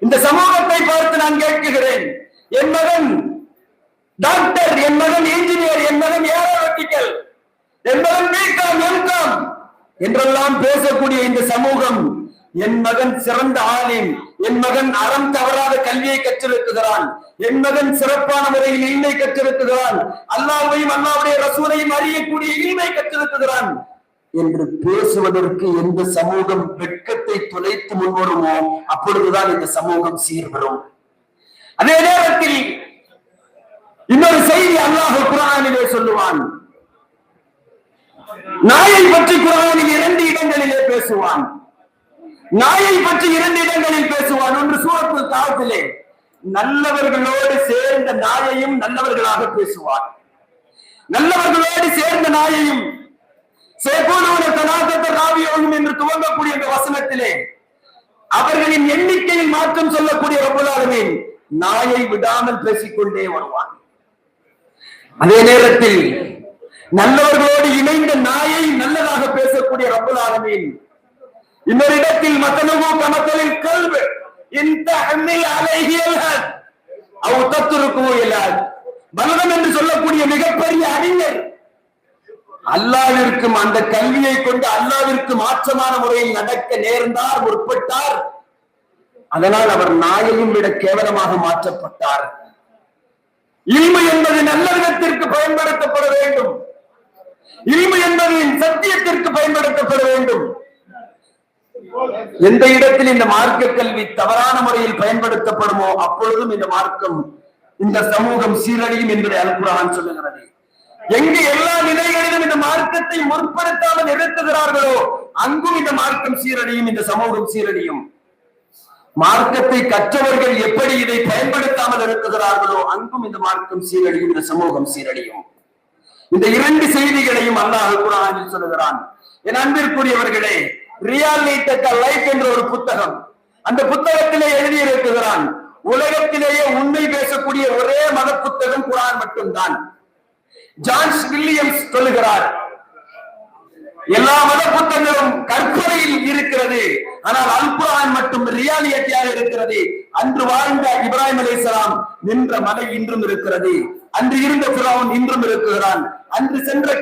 இந்த சமூகத்தை பார்த்து நான் கேட்கிறேன், என் மகன் டாக்டர், என் மகன் இன்ஜினியர், என் மகன் ஏரோநாட்டிக்கல், என் மகன் பிகாம், எம்காம் என்றெல்லாம் பேசக்கூடிய இந்த சமூகம், என் மகன் சிறந்த ஆலிம், என் மகன் அறம் தவறாத கல்வியை கற்றிருக்கிறான், என் மகன் சிறப்பான முறையில் இல்மை கற்றிருக்கிறான், அல்லாஹ்வையும் அல்லாஹ்வுடைய ரசூலையும் அறியக்கூடிய இல்மை கற்றிருக்கிறான் என்று பேசுவதற்கு எந்த சமூகம் வெட்கத்தை தொலைத்து முன்வருமோ அப்பொழுதுதான் இந்த சமூகம் சீர்வரும். அதே நேரத்தில் இன்னொரு செய்தி அல்லாஹ் குர்ஆனிலே சொல்லுவான். நாயை பற்றி குர்ஆனில் 2 இடங்களிலே பேசுவான். நாயை பற்றி 2 இடங்களில் பேசுவான். ஒன்று சூரத்துல் காஃபிலே நல்லவர்களோடு சேர்ந்த நாயையும் நல்லவர்களாக பேசுவான். நல்லவர்களோடு சேர்ந்த நாயையும் என்று துவங்கக்கூடிய இந்த வசனத்திலே அவர்களின் எண்ணிக்கையில் மாற்றம் சொல்லக்கூடிய ரப்பல் ஆலமீன் நாயை விடாமல் பேசிக்கொண்டே வருவான். அதே நேரத்தில் நல்லவர்களோடு இணைந்த நாயை நல்லதாக பேசக்கூடிய ரப்பல் ஆலமீன் இன்னொரு இடத்தில் மத்தனவு கமத்தலில் கல்வி இந்த அன்னில் அலைகியல் அவ் தத்துருக்குயலால் பலவன் என்று சொல்லக்கூடிய மிகப்பெரிய அறிஞர் அல்லாஹ்விற்கும் அந்த கல்வியை கொண்டு அல்லாஹ்விற்கு மாற்றமான முறையில் நடக்க நேர்ந்தார், முற்பட்டார். அதனால் அவர் நாயையும் விட கேவலமாக மாற்றப்பட்டார். இல்மு என்பது நல்ல விதத்திற்கு பயன்படுத்தப்பட வேண்டும். இல்மு என்பது சத்தியத்திற்கு பயன்படுத்தப்பட வேண்டும். எந்த இடத்தில் இந்த மார்க்க கல்வி தவறான முறையில் பயன்படுத்தப்படுமோ அப்பொழுதும் இந்த மார்க்கம், இந்த சமூகம் சீரழியும் என்பதை அல் குர்ஆன் சொல்லுகிறது. எங்கு எல்லா நிலைகளிலும் இந்த மார்க்கத்தை முற்படுத்தாமல் நிறுத்துகிறார்களோ அங்கும் இந்த மார்க்கம் சீரழியும், இந்த சமூகம் சீரழியும். மார்க்கத்தை கற்றவர்கள் எப்படி இதை பயன்படுத்தாமல் இருக்கிறார்களோ அங்கும் இந்த மார்க்கம் சீரழியும், இந்த சமூகம் சீரழியும். இந்த 2 செய்திகளையும் அல்லாஹ் குர்ஆனில் சொல்லுகிறான். என் அன்பிற்குரியவர்களே, ரியாலிட்டி லைஃப் என்ற ஒரு புத்தகம், அந்த புத்தகத்திலே எழுதியிருக்கிறான், உலகத்திலேயே உண்மை பேசக்கூடிய ஒரே மத புத்தகம் குர்ஆன் மட்டும்தான். ஜான்ஸ் வில்லியம்ஸ் சொல்லுகிறார், எல்லா மத புத்தகங்களும் கற்பனையில் இருக்கிறது, ஆனால் அல் குர்ஆன் மட்டும் ரியாலிட்டியாக இருக்கிறது. அன்று வாழ்ந்த இப்ராஹிம் அலைஹிஸ்ஸலாம் நின்ற மலை இன்றும் இருக்கிறது, அன்று இருந்த ஃபிரௌன் இன்றும் இருக்கிறான், அன்று சென்ற